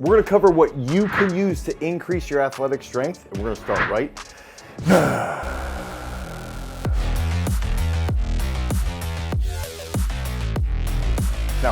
We're gonna cover what you can use to increase your athletic strength, and we're gonna start right now.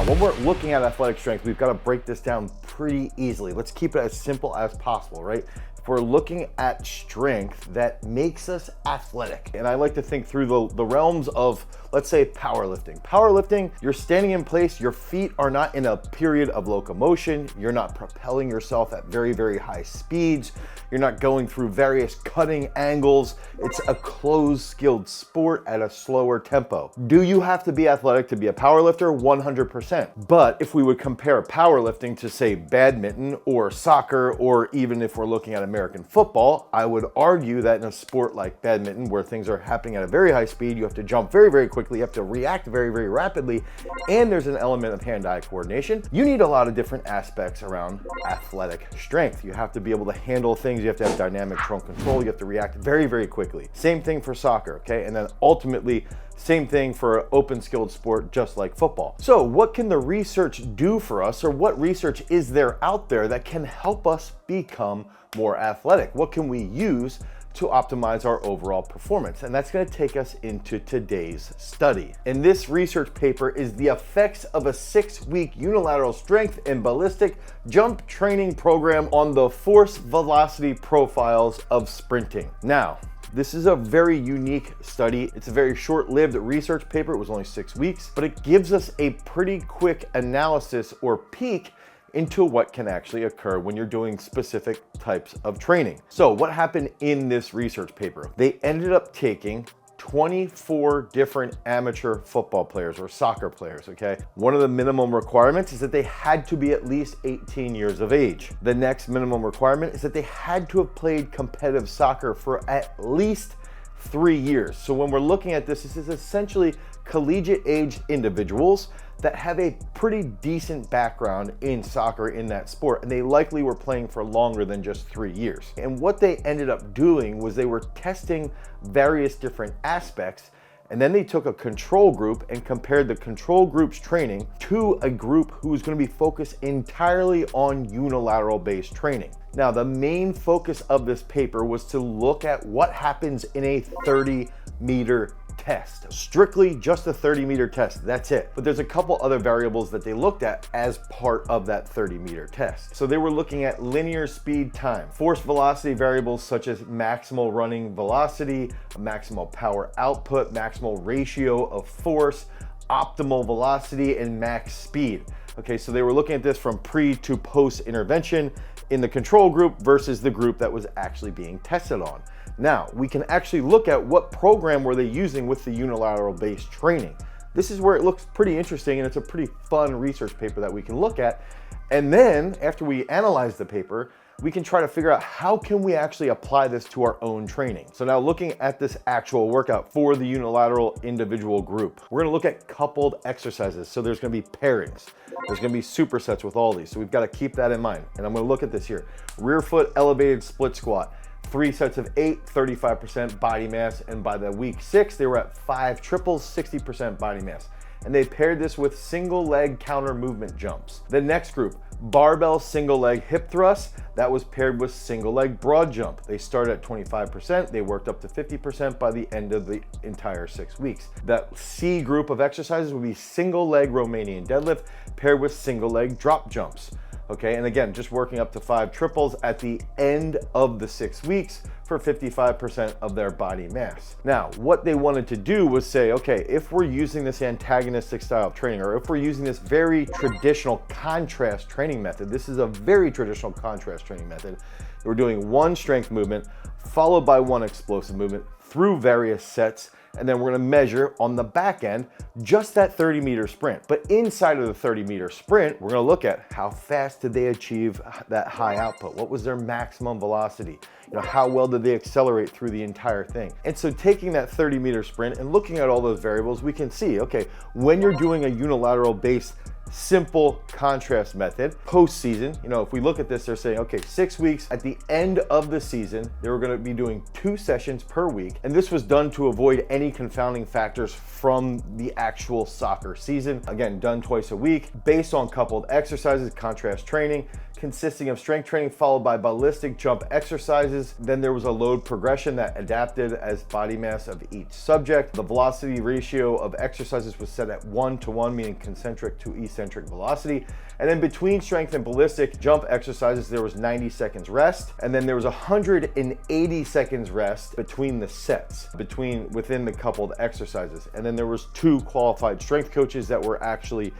When we're looking at athletic strength, we've got to break this down pretty easily. Let's keep it as simple as possible, right? If we're looking at strength, that makes us athletic. And I like to think through the realms of, let's say, powerlifting. Powerlifting, you're standing in place, your feet are not in a period of locomotion, you're not propelling yourself at very, very high speeds, you're not going through various cutting angles. It's a closed, skilled sport at a slower tempo. Do you have to be athletic to be a powerlifter? 100%. But if we would compare powerlifting to, say, badminton or soccer, or even if we're looking at American football, I would argue that in a sport like badminton, where things are happening at a very high speed, you have to jump very, very quickly, you have to react very, very rapidly, and there's an element of hand-eye coordination. You need a lot of different aspects around athletic strength. You have to be able to handle things, you have to have dynamic trunk control, you have to react very, very quickly. Same thing for soccer, okay? And then ultimately, same thing for an open skilled sport just like football. So what can the research do for us, or what research is there out there that can help us become more athletic? What can we use to optimize our overall performance? And that's going to take us into today's study. And this research paper is the effects of a 6-week unilateral strength and ballistic jump training program on the force velocity profiles of sprinting. Now, this is a very unique study. It's a very short-lived research paper. It was only 6 weeks, but it gives us a pretty quick analysis or peek into what can actually occur when you're doing specific types of training. So what happened in this research paper? They ended up taking 24 different amateur football players or soccer players, okay? One of the minimum requirements is that they had to be at least 18 years of age. The next minimum requirement is that they had to have played competitive soccer for at least 3 years. So when we're looking at this is essentially collegiate-aged individuals that have a pretty decent background in soccer in that sport, and they likely were playing for longer than just 3 years. And what they ended up doing was they were testing various different aspects, and then they took a control group and compared the control group's training to a group who was going to be focused entirely on unilateral based training. Now, the main focus of this paper was to look at what happens in a 30-meter test. Strictly just a 30-meter test, that's it. But there's a couple other variables that they looked at as part of that 30-meter test. So they were looking at linear speed time, force velocity variables such as maximal running velocity, maximal power output, maximal ratio of force, optimal velocity, and max speed. Okay, so they were looking at this from pre to post intervention in the control group versus the group that was actually being tested on. Now, we can actually look at what program were they using with the unilateral based training. This is where it looks pretty interesting, and it's a pretty fun research paper that we can look at. And then after we analyze the paper, we can try to figure out how can we actually apply this to our own training. So now looking at this actual workout for the unilateral individual group, we're gonna look at coupled exercises. So there's gonna be pairings. There's gonna be supersets with all these. So we've gotta keep that in mind. And I'm gonna look at this here. Rear foot elevated split squat. 3 sets of 8, 35% body mass. And by the week 6, they were at 5 triples, 60% body mass. And they paired this with single leg counter movement jumps. The next group, barbell single leg hip thrust, that was paired with single leg broad jump. They started at 25%, they worked up to 50% by the end of the entire 6 weeks. That C group of exercises would be single leg Romanian deadlift paired with single leg drop jumps. Okay, and again, just working up to 5 triples at the end of the 6 weeks for 55% of their body mass. Now, what they wanted to do was say, okay, if we're using this antagonistic style of training, or if we're using this very traditional contrast training method, this is a very traditional contrast training method. We're doing one strength movement followed by one explosive movement through various sets, and then we're gonna measure on the back end just that 30-meter sprint. But inside of the 30-meter sprint, we're gonna look at how fast did they achieve that high output? What was their maximum velocity? You know, how well did they accelerate through the entire thing? And so taking that 30-meter sprint and looking at all those variables, we can see, okay, when you're doing a unilateral based simple contrast method post-season, you know, if we look at this, they're saying, okay, 6 weeks at the end of the season, they were going to be doing 2 sessions per week. And this was done to avoid any confounding factors from the actual soccer season. Again, done twice a week based on coupled exercises, contrast training, consisting of strength training followed by ballistic jump exercises. Then there was a load progression that adapted as body mass of each subject. The velocity ratio of exercises was set at 1-to-1, meaning concentric to eccentric velocity. And then between strength and ballistic jump exercises, there was 90 seconds rest. And then there was 180 seconds rest between the sets, within the coupled exercises. And then there was 2 qualified strength coaches that were actually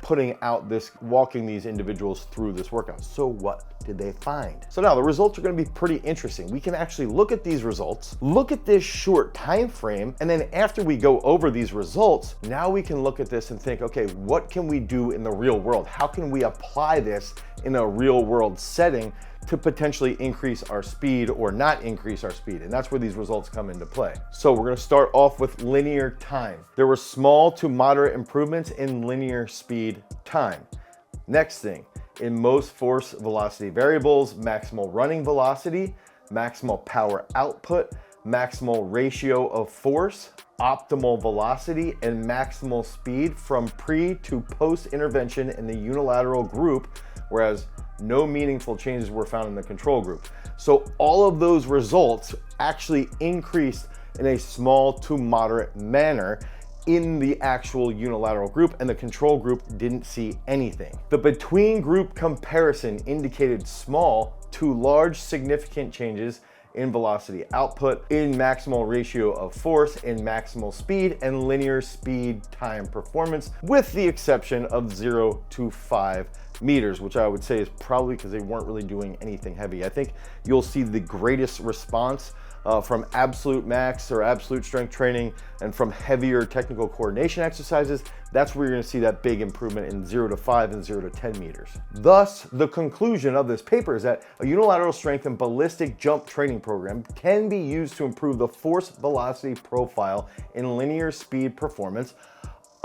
walking these individuals through this workout. So what did they find? So now the results are going to be pretty interesting. We can actually look at these results, look at this short time frame, and then after we go over these results, now we can look at this and think, okay, what can we do in the real world? How can we apply this in a real world setting to potentially increase our speed or not increase our speed? And that's where these results come into play. So we're going to start off with linear time. There were small to moderate improvements in linear speed time. Next thing, in most force velocity variables, maximal running velocity, maximal power output, maximal ratio of force, optimal velocity, and maximal speed from pre to post intervention in the unilateral group, whereas no meaningful changes were found in the control group. So all of those results actually increased in a small to moderate manner in the actual unilateral group, and the control group didn't see anything. The between group comparison indicated small to large significant changes in velocity output, in maximal ratio of force, in maximal speed, and linear speed time performance, with the exception of 0 to 5 meters, which I would say is probably because they weren't really doing anything heavy. I think you'll see the greatest response from absolute max or absolute strength training and from heavier technical coordination exercises. That's where you're going to see that big improvement in 0 to 5 and 0 to 10 meters. Thus, the conclusion of this paper is that a unilateral strength and ballistic jump training program can be used to improve the force velocity profile in linear speed performance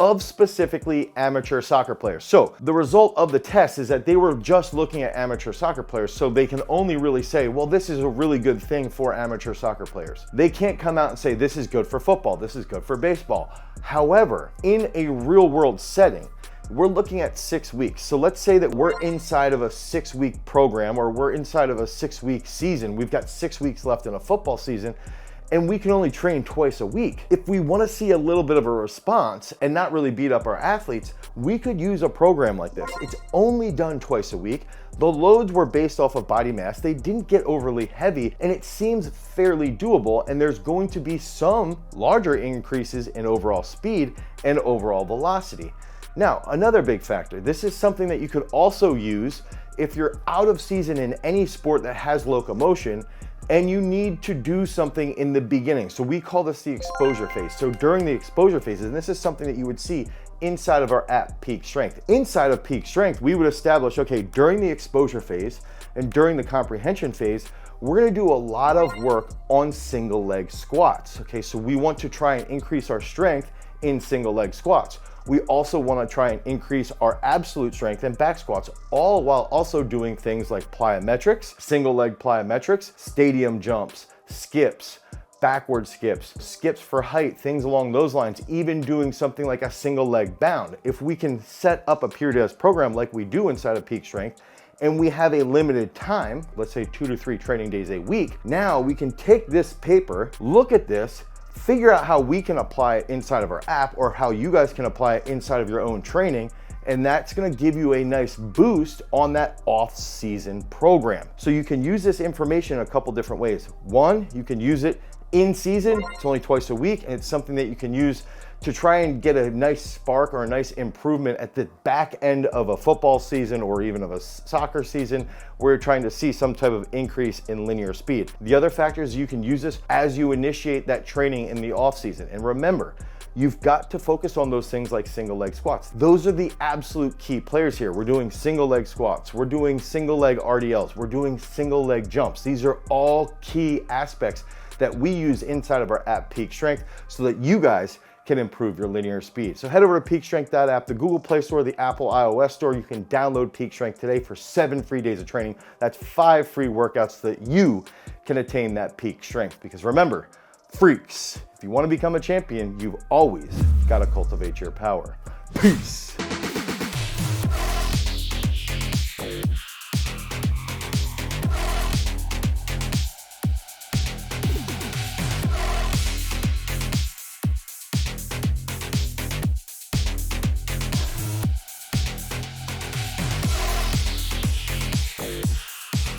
of specifically amateur soccer players. So the result of the test is that they were just looking at amateur soccer players, so they can only really say, well, this is a really good thing for amateur soccer players. They can't come out and say, this is good for football, this is good for baseball. However, in a real world setting, we're looking at 6 weeks. So let's say that we're inside of a 6-week program, or we're inside of a 6-week season. We've got 6 weeks left in a football season, and we can only train twice a week. If we want to see a little bit of a response and not really beat up our athletes, we could use a program like this. It's only done twice a week. The loads were based off of body mass. They didn't get overly heavy, and it seems fairly doable, and there's going to be some larger increases in overall speed and overall velocity. Now, another big factor, this is something that you could also use if you're out of season in any sport that has locomotion and you need to do something in the beginning. So we call this the exposure phase. So during the exposure phases, and this is something that you would see inside of our at peak strength. Inside of peak strength, we would establish, okay, during the exposure phase and during the comprehension phase, we're gonna do a lot of work on single leg squats. Okay, so we want to try and increase our strength in single leg squats. We also want to try and increase our absolute strength in back squats, all while also doing things like plyometrics, single leg plyometrics, stadium jumps, skips, backward skips, skips for height, things along those lines, even doing something like a single leg bound. If we can set up a periodized program like we do inside of peak strength, and we have a limited time, let's say 2 to 3 training days a week, now we can take this paper, look at this, figure out how we can apply it inside of our app, or how you guys can apply it inside of your own training, and that's gonna give you a nice boost on that off-season program. So you can use this information in a couple different ways. One, you can use it in season, it's only twice a week, and it's something that you can use to try and get a nice spark or a nice improvement at the back end of a football season or even of a soccer season where you're trying to see some type of increase in linear speed. The other factor is you can use this as you initiate that training in the off season. And remember, you've got to focus on those things like single leg squats. Those are the absolute key players here. We're doing single leg squats, we're doing single leg RDLs, we're doing single leg jumps. These are all key aspects that we use inside of our app Peak Strength so that you guys can improve your linear speed. So head over to peakstrength.app, the Google Play Store, the Apple iOS Store. You can download Peak Strength today for 7 free days of training. That's 5 free workouts so that you can attain that peak strength. Because remember, freaks, if you want to become a champion, you've always got to cultivate your power. Peace.